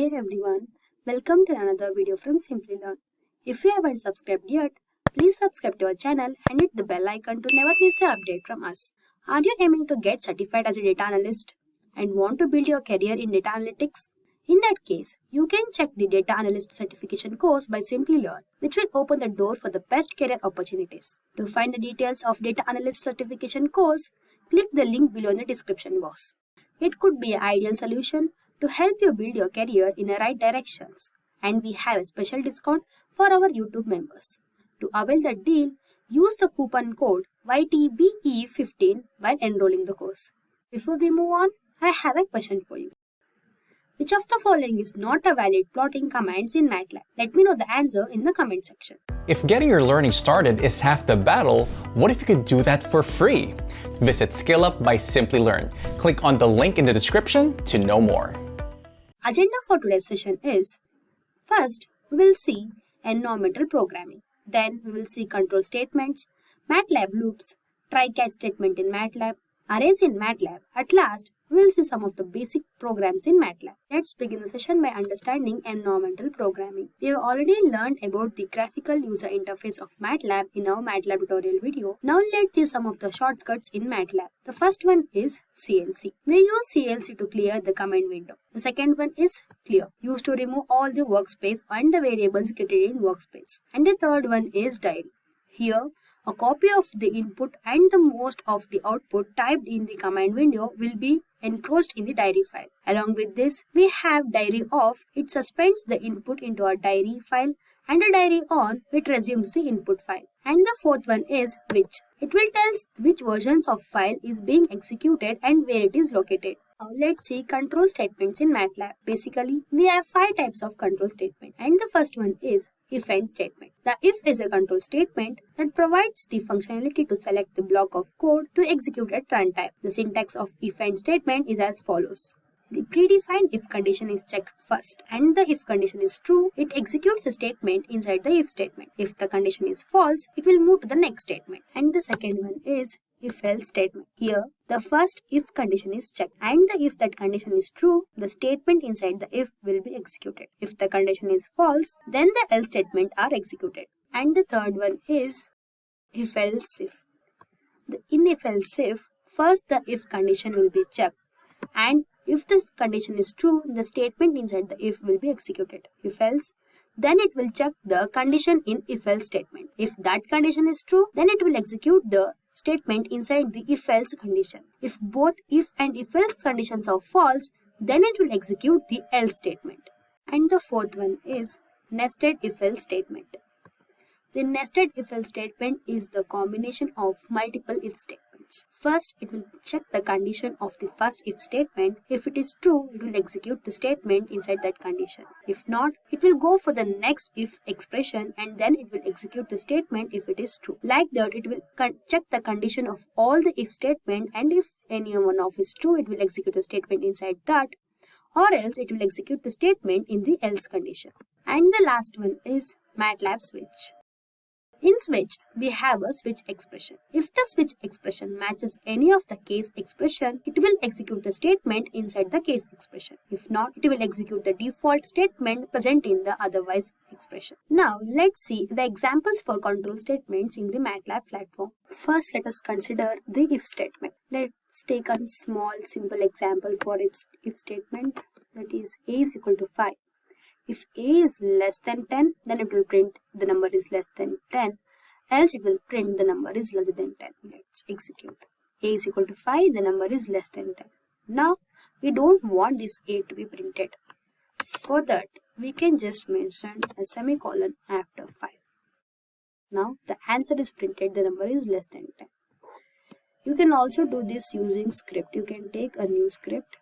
Hey everyone, welcome to another video from Simplilearn. If you haven't subscribed yet, please subscribe to our channel and hit the bell icon to never miss an update from us. Are you aiming to get certified as a data analyst and want to build your career in data analytics? In that case, you can check the Data Analyst Certification course by Simplilearn, which will open the door for the best career opportunities. To find the details of Data Analyst Certification course, click the link below in the description box. It could be an ideal solution to help you build your career in the right directions, and we have a special discount for our YouTube members. To avail the deal, use the coupon code YTBE15 while enrolling the course. Before we move on, I have a question for you. Which of the following is not a valid plotting commands in Matlab? Let me know the answer in the comment section. If getting your learning started is half the battle, what if you could do that for free? Visit SkillUp by Simplilearn. Click on the link in the description to know more. Agenda for today's session is: first, we will see environmental programming. Then we will see control statements, Matlab loops, try-catch statement in Matlab, arrays in Matlab. At last, we will see some of the basic programs in Matlab. Let's begin the session by understanding environmental programming. We have already learned about the graphical user interface of Matlab in our Matlab tutorial video. Now let's see some of the shortcuts in Matlab. The first one is CLC. We use CLC to clear the command window. The second one is clear, used to remove all the workspace and the variables created in workspace. And the third one is diary. Here, a copy of the input and the most of the output typed in the command window will be enclosed in the diary file. Along with this, we have diary off. It suspends the input into a diary file, and a diary on, it resumes the input file. And the fourth one is which. It will tell which versions of file is being executed and where it is located. Now let's see control statements in Matlab. Basically, we have 5 types of control statement, and the first one is if-and statement. The if is a control statement that provides the functionality to select the block of code to execute at runtime. The syntax of if-and statement is as follows. The predefined if condition is checked first, and the if condition is true, it executes the statement inside the if statement. If the condition is false, it will move to the next statement. And the second one is if-else statement. Here, the first if condition is checked, and if that condition is true, the statement inside the if will be executed. If the condition is false, then the else statement are executed. And the third one is if-else if. In if-else if, first the if condition will be checked, and if this condition is true, the statement inside the if will be executed. If else, then it will check the condition in if else statement. If that condition is true, then it will execute the statement inside the if else condition. If both if and if else conditions are false, then it will execute the else statement. And the fourth one is nested if else statement. The nested if else statement is the combination of multiple if statements. First, it will check the condition of the first if statement. If it is true, it will execute the statement inside that condition. If not, it will go for the next if expression, and then it will execute the statement if it is true. Like that, it will check the condition of all the if statement, and if any one of is true, it will execute the statement inside that, or else it will execute the statement in the else condition. And the last one is Matlab switch. In switch, we have a switch expression. If the switch expression matches any of the case expression, it will execute the statement inside the case expression. If not, it will execute the default statement present in the otherwise expression. Now, let's see the examples for control statements in the Matlab platform. First, let us consider the if statement. Let's take a small simple example for if statement, that is a is equal to 5. If a is less than 10, then it will print the number is less than 10, else it will print the number is less than 10. Let's execute. A is equal to 5, the number is less than 10. Now, we don't want this a to be printed. For that, we can just mention a semicolon after 5. Now, the answer is printed, the number is less than 10. You can also do this using script. You can take a new script.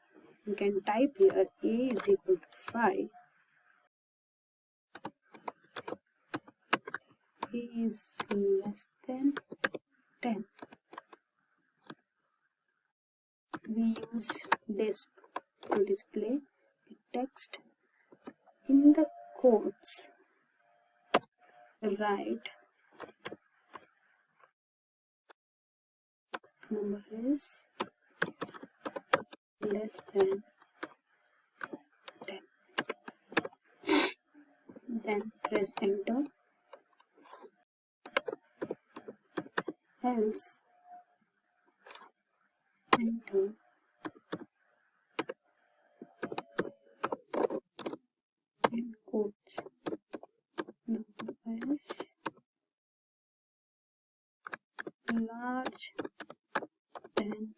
You can type here a is equal to 5. Is less than 10. We use disp to display the text. In the quotes, write number is less than 10. then press enter, else enter, and quotes number is large than 10.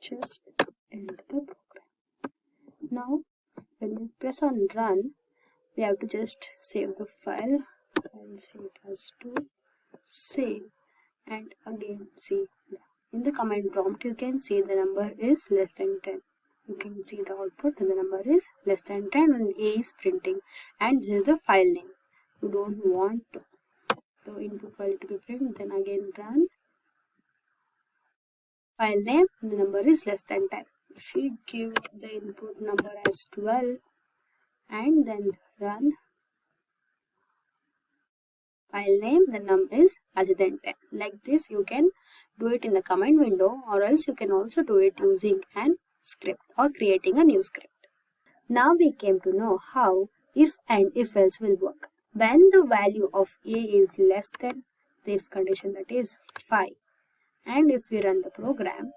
Just end the program. Now when we press on run, we have to just save the file. I'll say it as to save, and again see in the command prompt you can see the number is less than 10. You can see the output and the number is less than 10 and A is printing, and this is the file name. You don't want the input file to be printed, then again run, file name, the number is less than 10. If we give the input number as 12 and then run, file name, the num is larger than 10. Like this you can do it in the command window, or else you can also do it using an script or creating a new script. Now we came to know how if and if else will work. When the value of A is less than the if condition, that is 5, and if we run the program,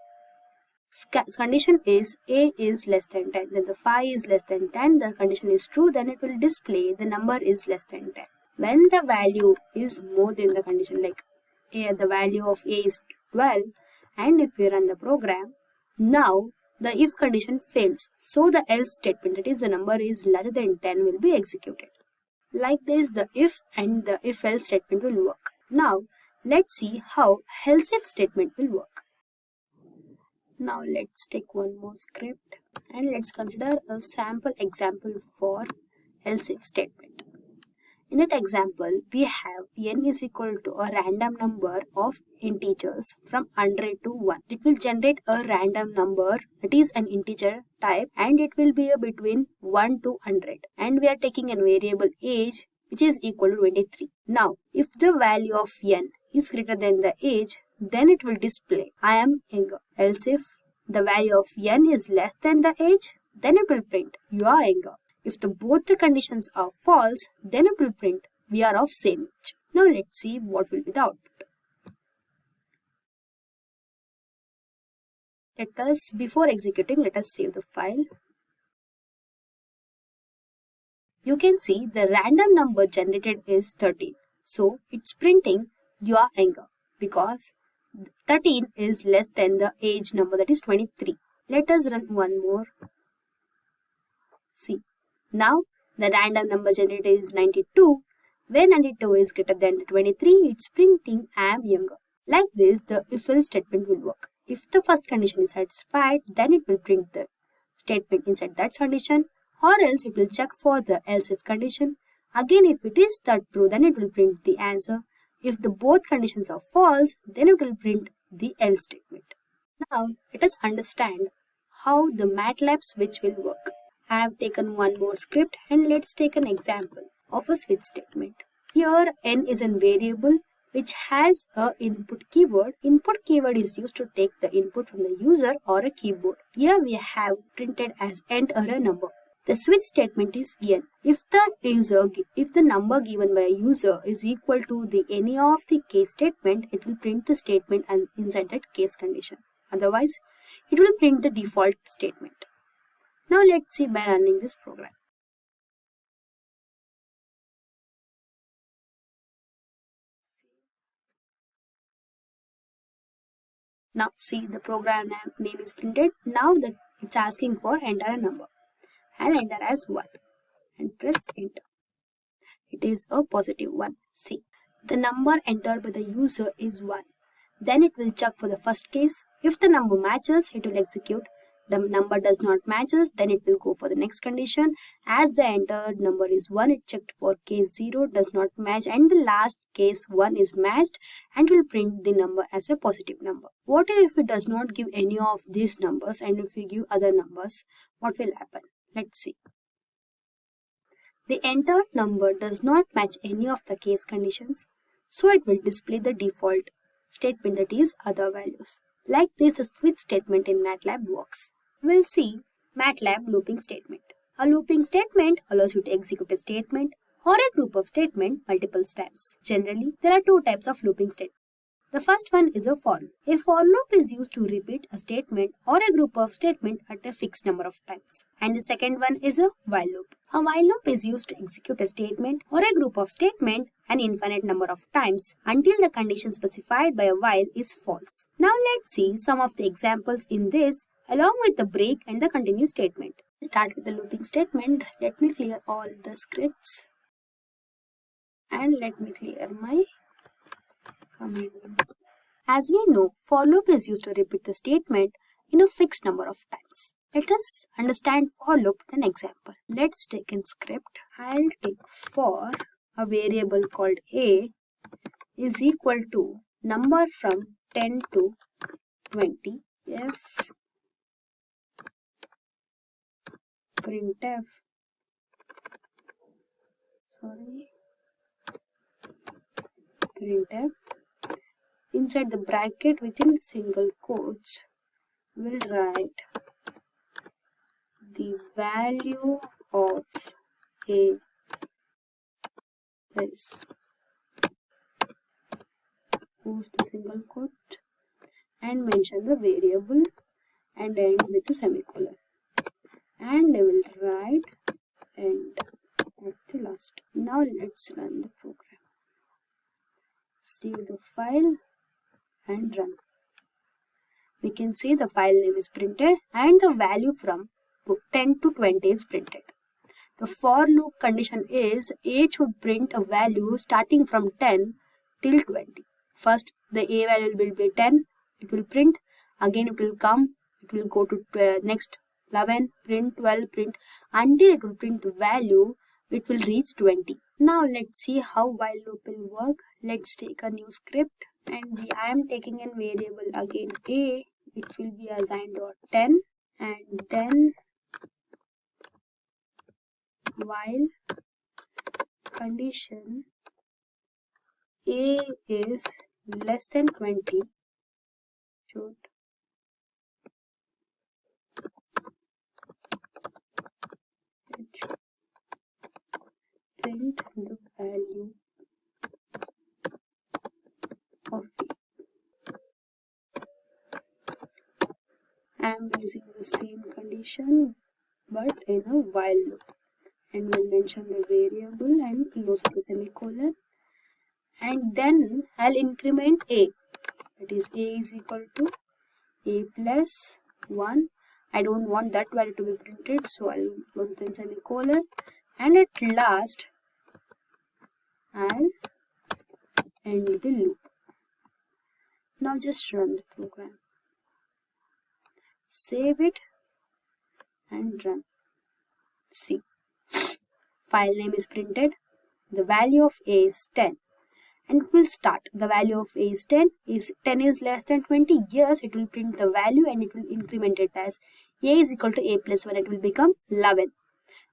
condition is A is less than 10, then the 5 is less than 10, the condition is true, then it will display the number is less than 10. When the value is more than the condition, like the value of A is 12, and if we run the program, now the if condition fails, so the else statement, that is the number is larger than 10, will be executed. Like this, the if and the if else statement will work. Now let's see how else if statement will work. Now let's take one more script and let's consider a sample example for else if statement. In that example, we have n is equal to a random number of integers from 100 to 1. It will generate a random number, that is an integer type, and it will be between 1 to 100. And we are taking a variable age which is equal to 23. Now, if the value of n is greater than the age, then it will display I am younger. Else if the value of n is less than the age, then it will print you are younger. If both the conditions are false, then it will print we are of same age. Now let's see what will be the output. Before executing, let us save the file. You can see the random number generated is 13. So it's printing you are younger because 13 is less than the age number, that is 23. Let us run one more. See. Now, the random number generated is 92. When 92 is greater than 23, it's printing I am younger. Like this, the if-else statement will work. If the first condition is satisfied, then it will print the statement inside that condition, or else it will check for the else-if condition. Again, if it is true, then it will print the answer. If both conditions are false, then it will print the else statement. Now, let us understand how the Matlab switch will work. I have taken one more script and let's take an example of a switch statement. Here n is a variable which has a input keyword. Input keyword is used to take the input from the user or a keyboard. Here we have printed as enter a number. The switch statement is n. If the number given by a user is equal to any of the case statement, it will print the statement inside that case condition. Otherwise, it will print the default statement. Now let's see by running this program. Now see the program name is printed. Now it's asking for enter a number. I'll enter as 1 and press enter. It is a positive 1. See, the number entered by the user is 1. Then it will check for the first case. If the number matches, it will execute. The number does not matches, then it will go for the next condition. As the entered number is 1, it checked for case 0 does not match, and the last case 1 is matched, and will print the number as a positive number. What if it does not give any of these numbers, and if we give other numbers, what will happen? Let's see. The entered number does not match any of the case conditions, so it will display the default statement, that is other values. Like this, the switch statement in Matlab works. We'll see Matlab looping statement. A looping statement allows you to execute a statement or a group of statements multiple times. Generally, there are two types of looping statements. The first one is a for loop. A for loop is used to repeat a statement or a group of statements at a fixed number of times. And the second one is a while loop. A while loop is used to execute a statement or a group of statements an infinite number of times until the condition specified by a while is false. Now let's see some of the examples in this along with the break and the continue statement. Start with the looping statement. Let me clear all the scripts and let me clear my command. As we know, for loop is used to repeat the statement in a fixed number of times. Let us understand for loop with an example. Let's take in script. I'll take for a variable called a is equal to number from 10 to 20 if printf inside the bracket within the single quotes will write the value of a is close the single quote and mention the variable and end with a semicolon, and I will write end at the last. Now let's run the program. Save the file and run. We can see the file name is printed and the value from 10 to 20 is printed. The for loop condition is a should print a value starting from 10 till 20. First, the a value will be 10, it will print, again it will come, it will go to next 11, print 12, print, until it will print the value, it will reach 20. Now let's see how while loop will work. Let's take a new script and I am taking a variable again a, it will be assigned to 10, and then while condition a is less than 20 should print the value of a. I am using the same condition but in a while loop, and will mention the variable and close the semicolon, and then I'll increment a, that is a is equal to a plus 1. I don't want that value to be printed, so I'll close the semicolon, and at last I'll end the loop. Now just run the program. Save it and run. See, file name is printed, the value of a is 10, and it will start. The value of a is 10 is less than 20. Yes, it will print the value and it will increment it as a is equal to a plus 1. It will become 11.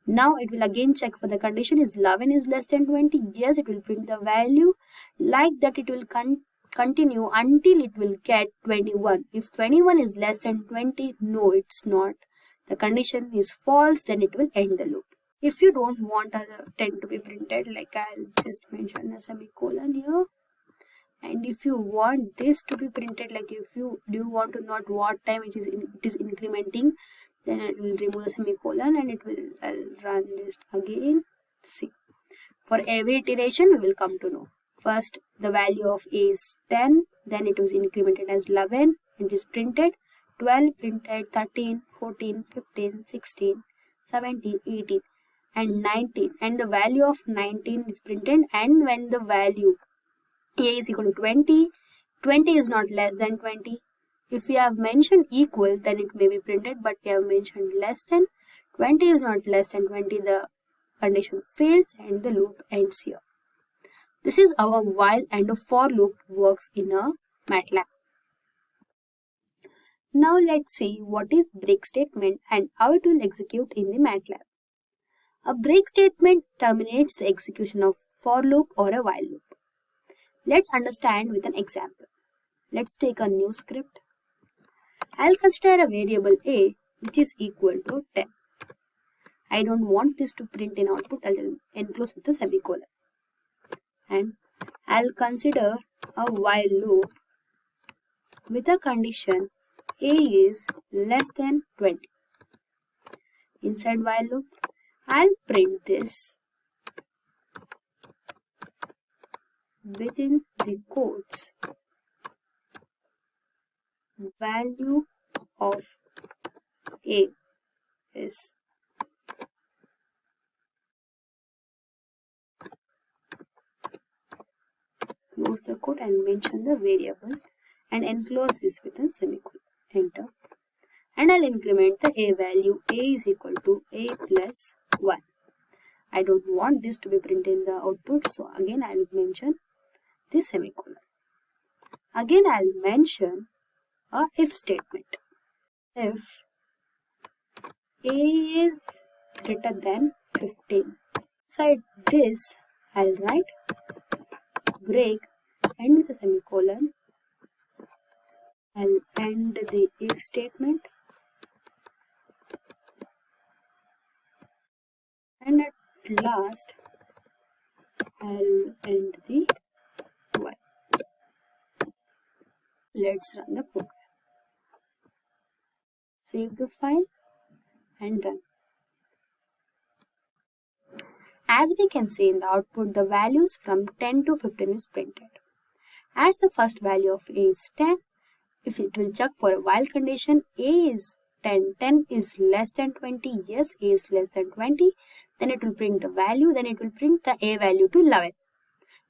Now it will again check for the condition is 11 is less than 20. Yes, it will print the value. Like that it will continue until it will get 21. If 21 is less than 20, no, it's not. The condition is false, then it will end the loop. If you don't want a 10 to be printed, like I'll just mention a semicolon here. And if you want this to be printed, like if you want to know what time it is incrementing, then it will remove the semicolon and it will, I'll run this again. See, for every iteration we will come to know. First, the value of a is 10, then it was incremented as 11, it is printed, 12 printed, 13, 14, 15, 16, 17, 18 and 19, and the value of 19 is printed. And when the value a is equal to 20, 20 is not less than 20. If we have mentioned equal, then it may be printed, but we have mentioned less than. 20 is not less than 20, the condition fails and the loop ends here. This is our while and a for loop works in a Matlab. Now let's see what is break statement and how it will execute in the Matlab. A break statement terminates the execution of for loop or a while loop. Let's understand with an example. Let's take a new script. I'll consider a variable a which is equal to 10. I don't want this to print in output. I'll enclose with a semicolon. And I'll consider a while loop with a condition a is less than 20. Inside while loop, I'll print this within the quotes value of a is close the quote and mention the variable and enclose this with a semicolon. Enter. And I'll increment the a value. A is equal to a plus 1. I don't want this to be printed in the output, so again I'll mention this semicolon. Again I'll mention a if statement. If a is greater than 15. Inside this I'll write break, end with a semicolon. I'll end the if statement. And at last, I'll end the while. Let's run the program. Save the file and run. As we can see in the output, the values from 10 to 15 is printed. As the first value of a is 10, if it will check for a while condition, a is 10, 10 is less than 20, yes, a is less than 20, then it will print the value, then it will print the a value to 11.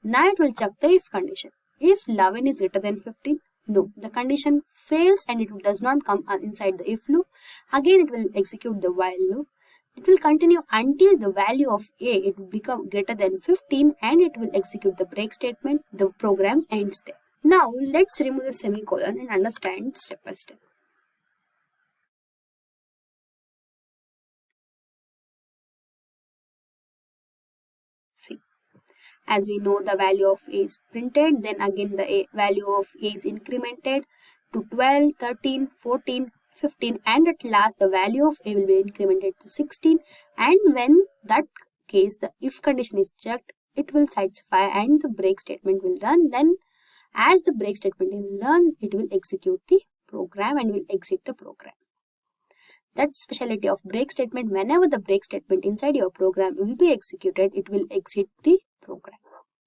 Now it will check the if condition. If 11 is greater than 15, no, the condition fails and it does not come inside the if loop. Again it will execute the while loop. It will continue until the value of a it will become greater than 15 and it will execute the break statement. The program ends there. Now let's remove the semicolon and understand step by step. See, as we know the value of a is printed, then again the value of a is incremented to 12, 13, 14, 15 and at last the value of a will be incremented to 16, and when that case the if condition is checked, it will satisfy and the break statement will run. Then as the break statement is run, it will execute the program and will exit the program. That's specialty of break statement. Whenever the break statement inside your program will be executed, it will exit the program.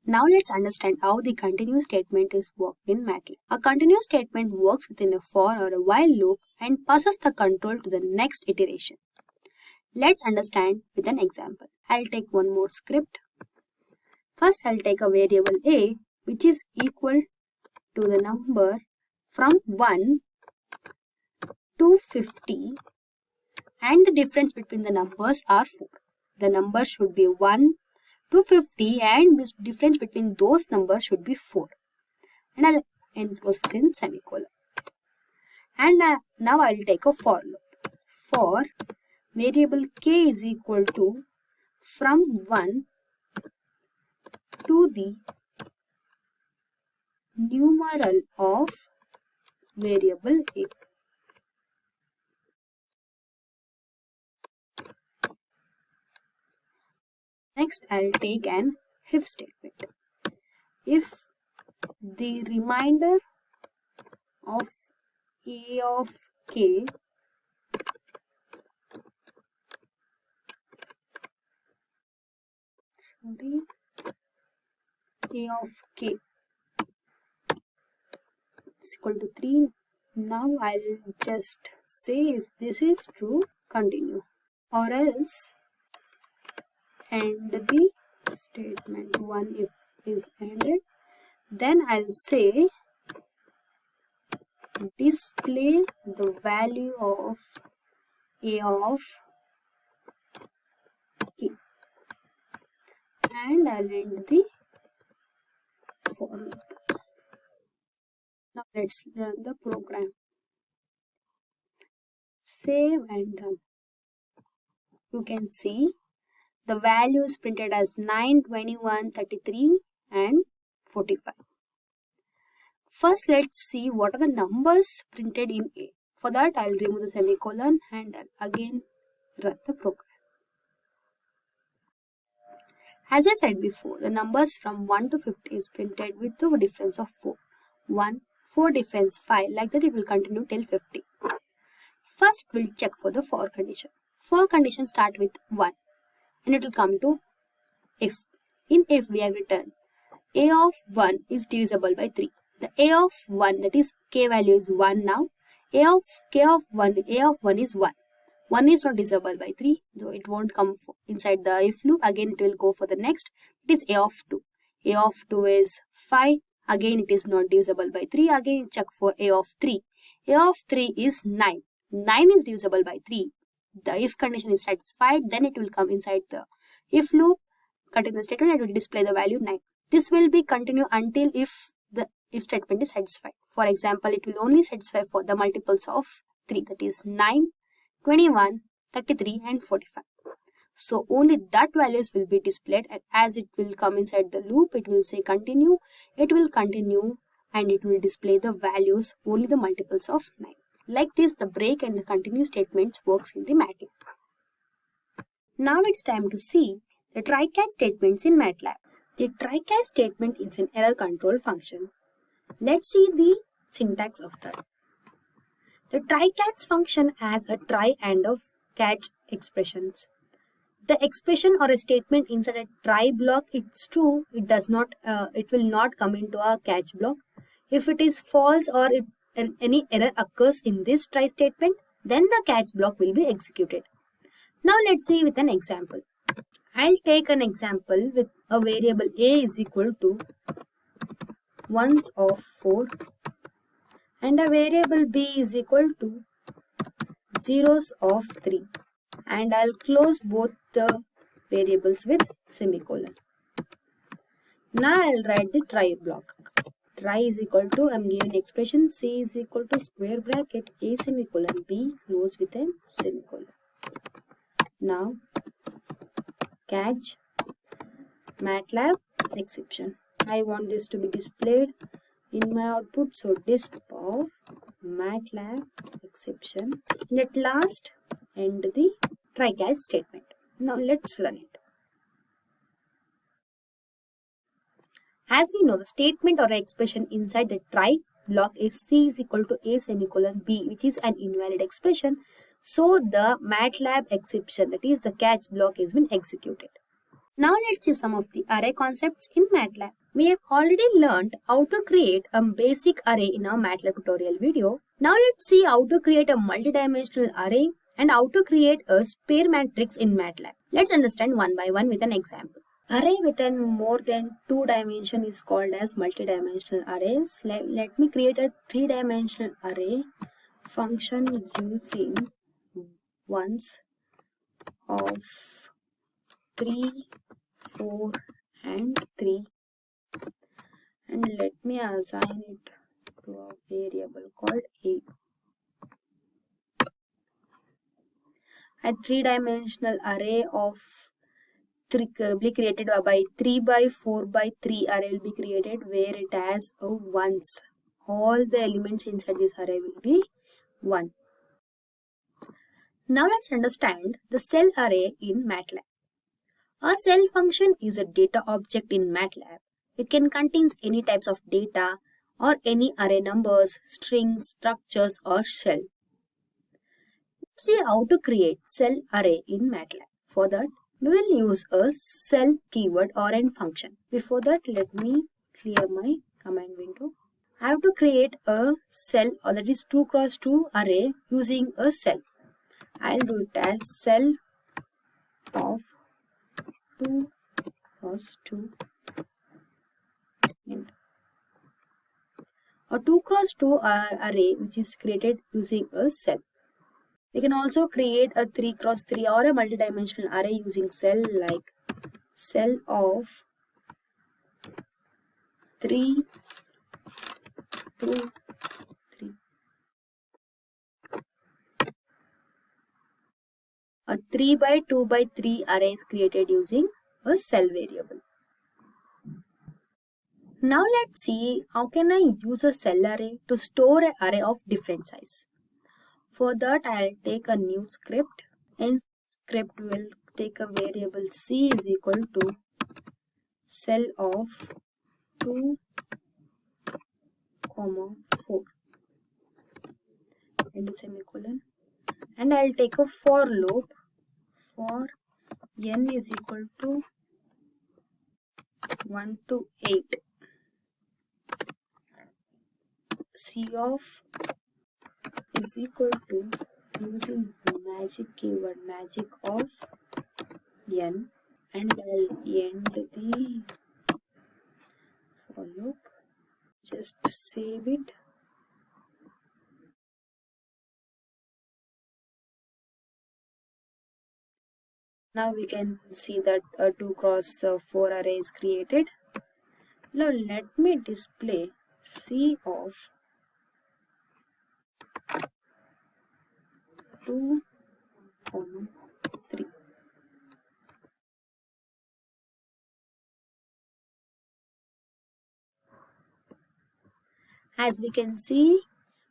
Now let's understand how the continuous statement is worked in Matlab. A continuous statement works within a for or a while loop and passes the control to the next iteration. Let's understand with an example. I'll take one more script. First I'll take a variable a which is equal to the number from 1 to 50 and the difference between the numbers are 4. The number should be 1 to 50 and the difference between those numbers should be 4. And I'll enclose within semicolon. And now I'll take a for loop. For variable k is equal to from 1 to the numeral of variable a. Next, I'll take an if statement. If the remainder of a of k a of k is equal to 3. Now I'll just say if this is true, continue, or else end the statement. One if is ended, then I'll say display the value of a of k and I'll end the for loop. Now let's run the program. Save and run. You can see the value is printed as 9, 21, 33 and 45. First let's see what are the numbers printed in A. For that, I'll remove the semicolon and I'll again run the program. As I said before, the numbers from 1 to 50 is printed with the difference of 4. 1, 4 difference 5, like that it will continue till 50. First, we'll check for the for condition. For condition start with 1 and it will come to if. In if we have written a of 1 is divisible by 3. The a of 1, that is k value is 1 now. A of 1 is 1. 1 is not divisible by 3, so it won't come inside the if loop. Again, it will go for the next. It is a of 2. A of 2 is 5. Again, it is not divisible by 3. Again, check for a of 3. A of 3 is 9. 9 is divisible by 3. The if condition is satisfied, then it will come inside the if loop, continue the statement, and it will display the value 9. This will be continue until if the if statement is satisfied. For example, it will only satisfy for the multiples of 3, that is 9, 21, 33 and 45. So only that values will be displayed, and as it will come inside the loop, it will say continue, it will continue and it will display the values, only the multiples of 9. Like this, the break and the continue statements works in the Matlab. Now it's time to see the try-catch statements in Matlab. The try-catch statement is an error control function. Let's see the syntax of that. The try-catch function has a try and a catch expressions. The expression or a statement inside a try block, it's true, it will not come into a catch block. If it is false or any error occurs in this try statement, then the catch block will be executed. Now let's see with an example. I'll take an example with a variable a is equal to ones of 4 and a variable b is equal to zeros of 3, and I'll close both the variables with semicolon. Now I'll write the try block. Try is equal to, I'm giving expression c is equal to square bracket a semicolon b close with a semicolon. Now catch Matlab exception. I want this to be displayed in my output, so disp of Matlab exception, and at last end the try catch statement. Now let's run it. As we know, the statement or expression inside the try block is c is equal to a semicolon b, which is an invalid expression. So the Matlab exception, that is the catch block, has been executed. Now let's see some of the array concepts in Matlab. We have already learned how to create a basic array in our Matlab tutorial video. Now let's see how to create a multidimensional array and how to create a pair matrix in Matlab. Let's understand one by one with an example. Array with more than 2 dimensions is called as multidimensional arrays. Let me create a 3-dimensional array function using ones of 3, 4 and 3, and let me assign it to a variable called a. A 3-dimensional array of 3 will be created by 3 by 4 by 3 array will be created, where it has a ones. All the elements inside this array will be 1. Now let's understand the cell array in Matlab. A cell function is a data object in Matlab. It can contain any types of data or any array numbers, strings, structures or shell. Let's see how to create cell array in Matlab. For that, we will use a cell keyword or an function. Before that, let me clear my command window. I have to create a cell, or that is 2 cross 2 array using a cell. I'll do it as cell of 2 cross 2 and a 2 cross 2 array which is created using a cell. We can also create a 3 cross 3 or a multidimensional array using cell, like cell of 3, 2, 3. A 3 by 2 by 3 array is created using a cell variable. Now let's see how can I use a cell array to store an array of different size. For that, I'll take a new script. In script, will take a variable c is equal to cell of 2, 4 and semicolon, and I'll take a for loop for n is equal to 1 to 8. C of is equal to, using magic keyword magic of n, and I'll end the for loop. Just save it. Now we can see that a 2 cross 4 array is created. Now let me display C of 2, 3. As we can see,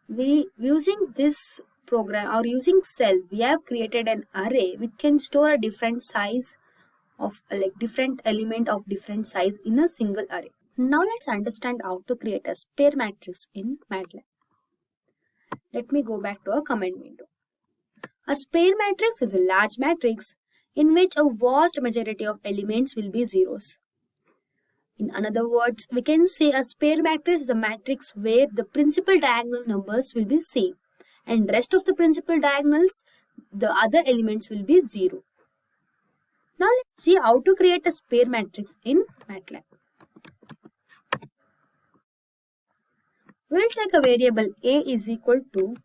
using this program or using cell, we have created an array which can store a different size of different element of different size in a single array. Now let's understand how to create a spare matrix in Matlab. Let me go back to our command window. A spare matrix is a large matrix in which a vast majority of elements will be zeros. In other words, we can say a spare matrix is a matrix where the principal diagonal numbers will be same and rest of the principal diagonals, the other elements will be 0. Now let's see how to create a spare matrix in Matlab. We'll take a variable a is equal to,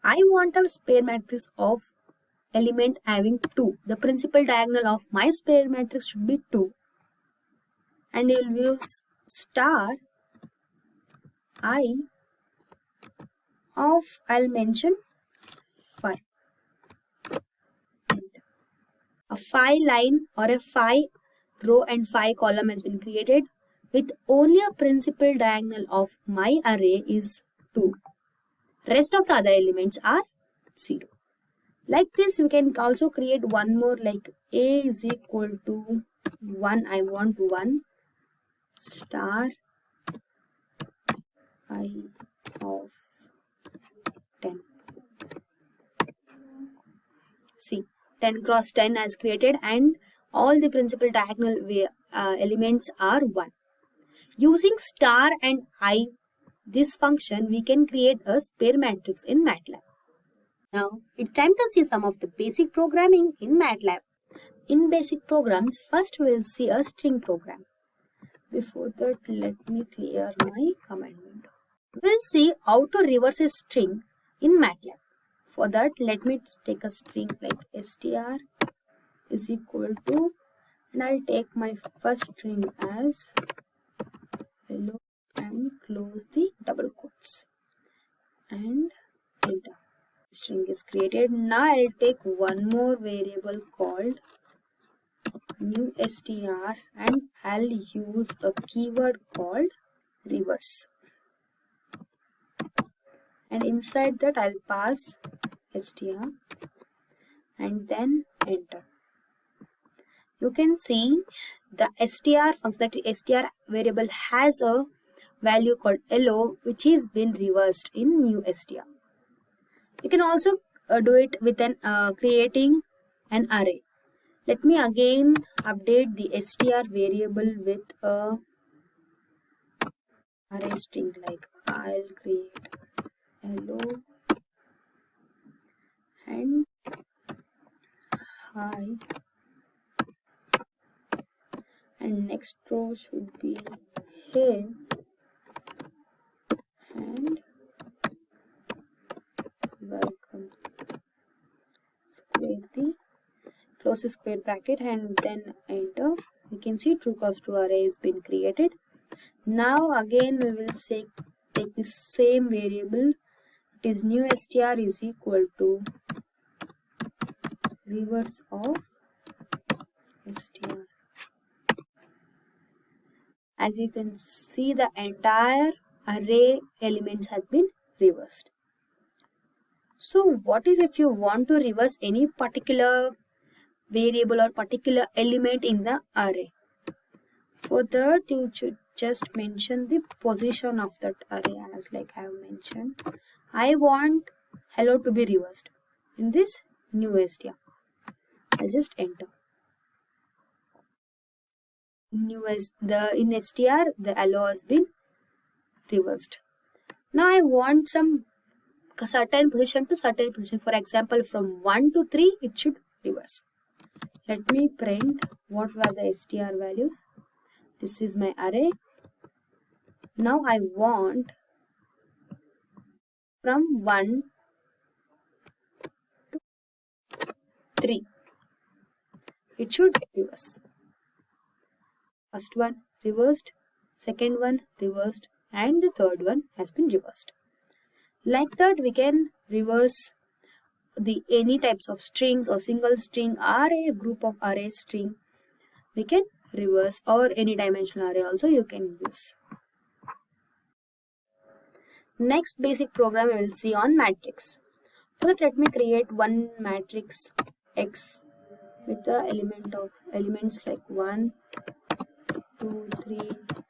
I want a spare matrix of element having 2. The principal diagonal of my spare matrix should be 2. And you'll use star I of, I'll mention for. A 5 line or a 5 row and 5 column has been created with only a principal diagonal of my array is 2. Rest of the other elements are 0. Like this, we can also create one more, like a is equal to 1. I want 1 star I of 10. See, 10 cross 10 has created and all the principal diagonal elements are 1. Using star and I, this function, we can create a spare matrix in Matlab. Now, it's time to see some of the basic programming in Matlab. In basic programs, first we'll see a string program. Before that, let me clear my command window. We'll see how to reverse a string in Matlab. For that, let me take a string like str is equal to, and I'll take my first string as hello and close the double quotes and enter. String is created. Now I'll take one more variable called new str and I'll use a keyword called reverse, and inside that I'll pass str and then enter. You can see the str function, that str variable has a value called hello which is been reversed in new str. You can also do it with an creating an array. Let me again update the str variable with a array string, like I'll create hello and hi, and next row should be hey and welcome. Close the square bracket and then enter. You can see true cross true array has been created. Now again we will take the same variable. It is new str is equal to reverse of str. As you can see, the entire array elements has been reversed. So what if you want to reverse any particular variable or particular element in the array? For that, you should just mention the position of that array, as like I have mentioned. I want hello to be reversed in this new str. I'll just enter. In str the hello has been reversed. Now I want some certain position to certain position. For example, from 1 to 3 it should reverse. Let me print what were the str values. This is my array. Now I want from 1 to 3. It should reverse. First one reversed, second one reversed, and the third one has been reversed. Like that, we can reverse the any types of strings or single string or a group of array string. We can reverse, or any dimensional array also you can use. Next basic program we will see on matrix. For that, let me create one matrix X with the elements like 1, 2, 3,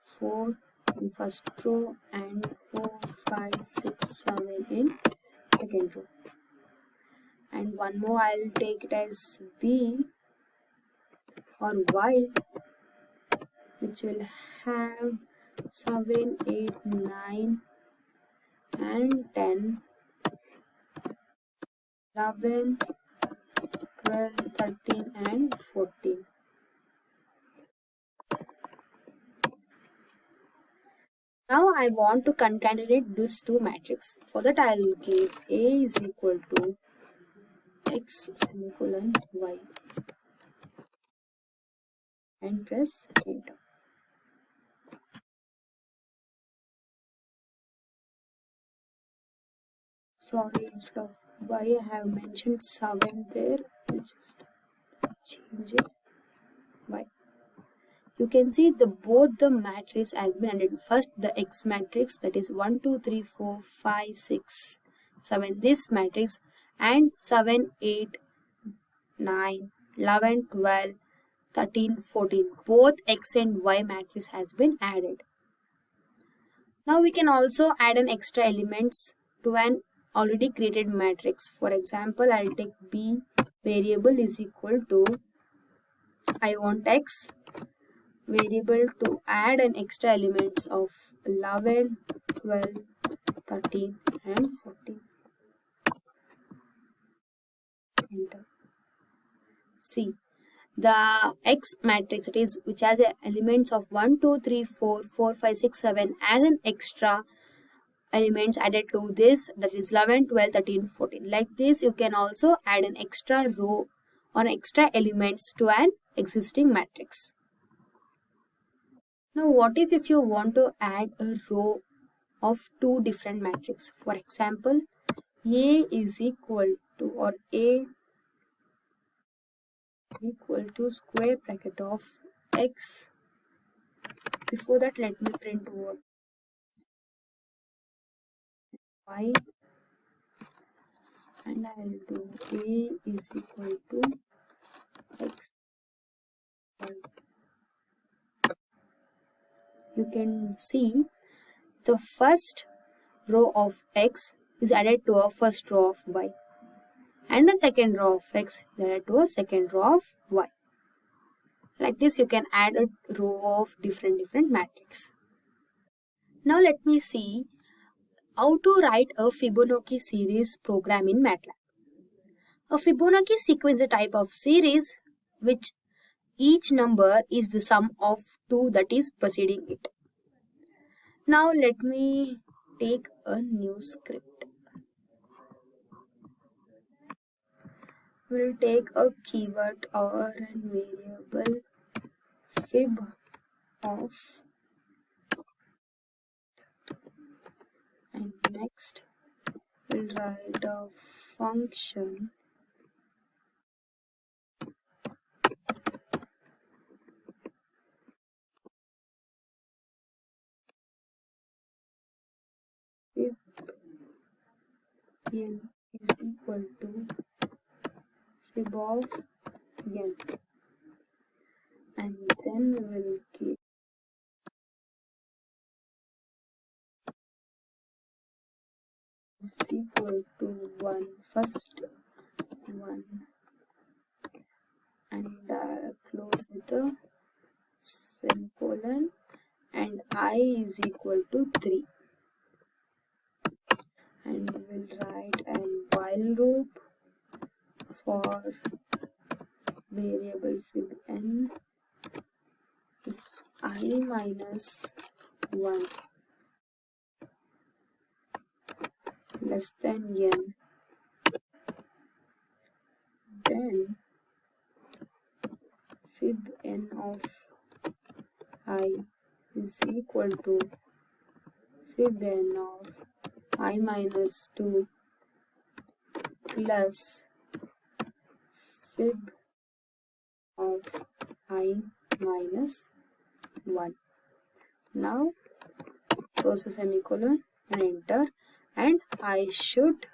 4 in first row and 4, 5, 6, 7 in second row. And one more I'll take it as B or Y, which will have 7, 8, 9 and 10, 11, 12, 13 and 14. Now I want to concatenate these two matrices. For that I will give A is equal to X semicolon Y and press enter. Sorry, instead of Y I have mentioned 7 there. I'll just change it Y. You can see both the matrix has been added. First the X matrix, that is 1, 2, 3, 4, 5, 6, 7. This matrix, and 7, 8, 9, 11, 12, 13, 14. Both X and Y matrix has been added. Now we can also add an extra elements to an already created matrix. For example, I'll take B variable is equal to, I want X variable to add an extra elements of 11, 12, 13 and 14. Enter. See, the X matrix, it is which has elements of 1, 2, 3, 4, 4, 5, 6, 7 as an extra elements added to this, that is 11, 12, 13, 14. Like this, you can also add an extra row or extra elements to an existing matrix. Now what if you want to add a row of two different matrices? For example, A is equal to, or A is equal to square bracket of X. Before that, let me print what Y, and I will do A is equal to X, Y. You can see the first row of X is added to a first row of Y, and the second row of X is added to a second row of Y. Like this, you can add a row of different matrices. Now let me see how to write a Fibonacci series program in Matlab. A Fibonacci sequence is a type of series which each number is the sum of two that is preceding it. Now let me take a new script. We'll take a keyword or a variable fib of, and next we'll write a function fib is equal to fib of n, and then we will keep is equal to 1 first one, and close with a semicolon, and I is equal to 3, and we will write a while loop for variable fib n if I minus 1 less than n, then fib n of I is equal to fib n of I minus 2 plus fib of I minus 1. Now close the semicolon and enter, and I should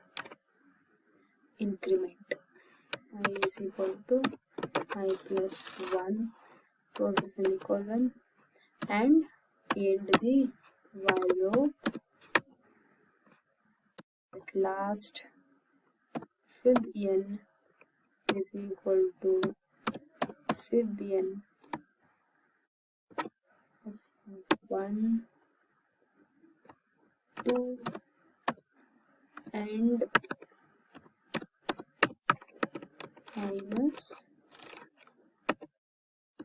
increment. I is equal to I plus 1, close the semicolon and end the while loop. At last fib n is equal to fib n of 1, 2 and minus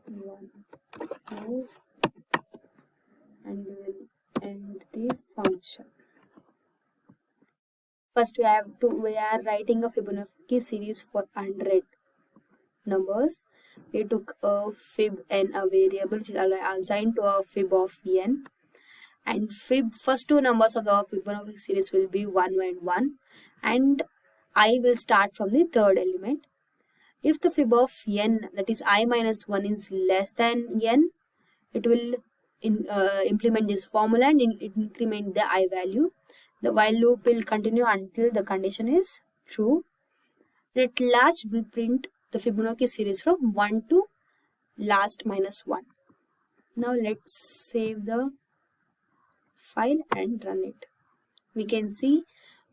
1 close, and we will end the function. First we are writing a Fibonacci series for 100 numbers. We took a fib n, a variable which is assigned to a fib of n, and first two numbers of the Fibonacci series will be 1 and 1, and I will start from the third element. If the fib of n, that is I minus 1, is less than n, it will implement this formula and increment the I value. The while loop will continue until the condition is true. At last, we will print the Fibonacci series from 1 to last minus 1. Now let's save the file and run it. We can see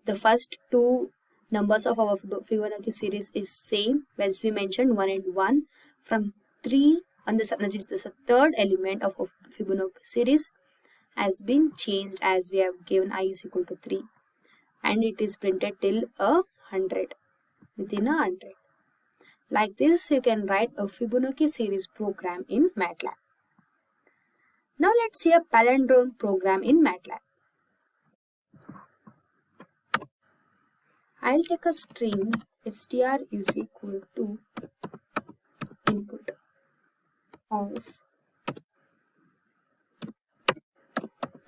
the first two numbers of our Fibonacci series is same, as we mentioned 1 and 1. From 3 on the that is the third element of Fibonacci series has been changed, as we have given I is equal to 3, and it is printed till 100, within 100. Like this, you can write a Fibonacci series program in Matlab. Now let's see a palindrome program in Matlab. I'll take a string str is equal to input of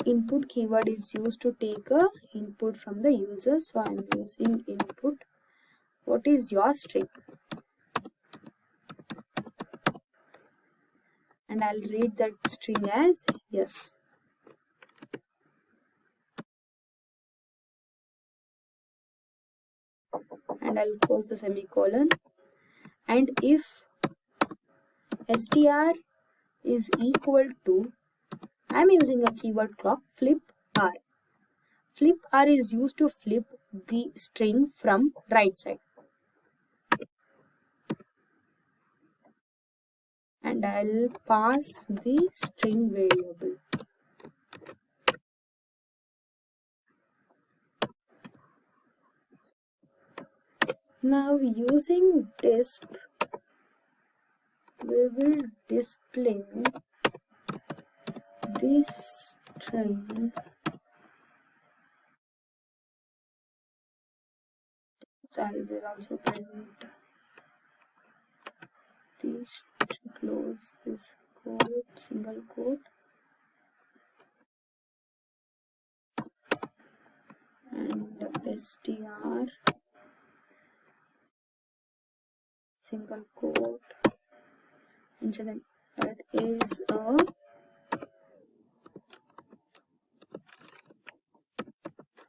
input keyword is used to take a input from the user, so I'm using input. What is your string? And I'll read that string as yes. And I'll close the semicolon, and if str is equal to, I'm using a keyword clock flip r. Flip r is used to flip the string from right side, and I'll pass the string variable. Now using disp, we will display this string. So I will also print this, close this quote, single quote, and str single quote, and so that is a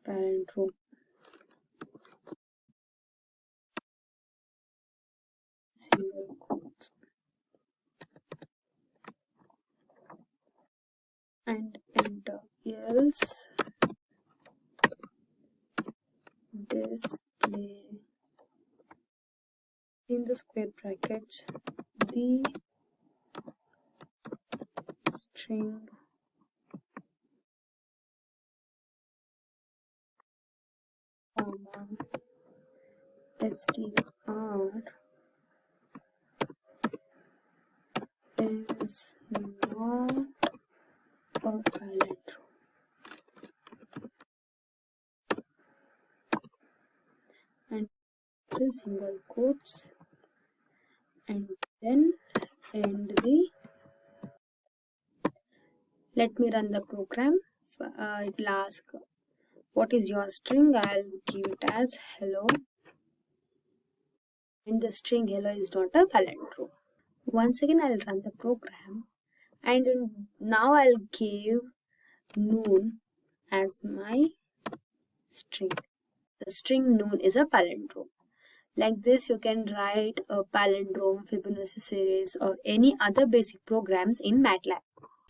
palindrome. and enter. Else display in the square brackets the string comma str is not a palindrome. And the single quotes and then end the. Let me run the program. It will ask what is your string. I'll give it as hello, and the string hello is not a palindrome. Once again I'll run the program, and now I'll give noon as my string. The string noon is a palindrome. Like this, you can write a palindrome, Fibonacci series, or any other basic programs in Matlab.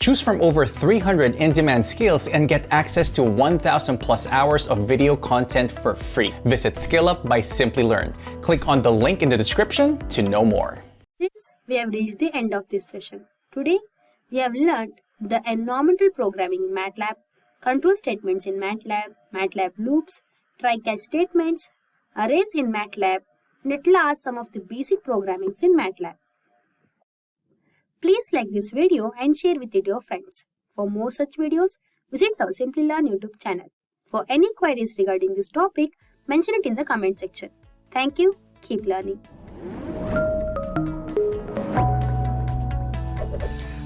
Choose from over 300 in-demand skills and get access to 1,000 plus hours of video content for free. Visit SkillUp by Simplilearn. Click on the link in the description to know more. This, we have reached the end of this session. Today, we have learned the environmental programming in Matlab, control statements in Matlab, Matlab loops, try-catch statements, arrays in Matlab, and at last some of the basic programmings in Matlab. Please like this video and share with it your friends. For more such videos, visit our Simplilearn YouTube channel. For any queries regarding this topic, mention it in the comment section. Thank you. Keep learning.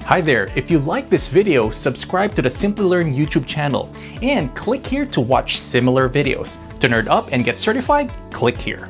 Hi there, if you like this video, subscribe to the Simplilearn YouTube channel and click here to watch similar videos. To nerd up and get certified, click here.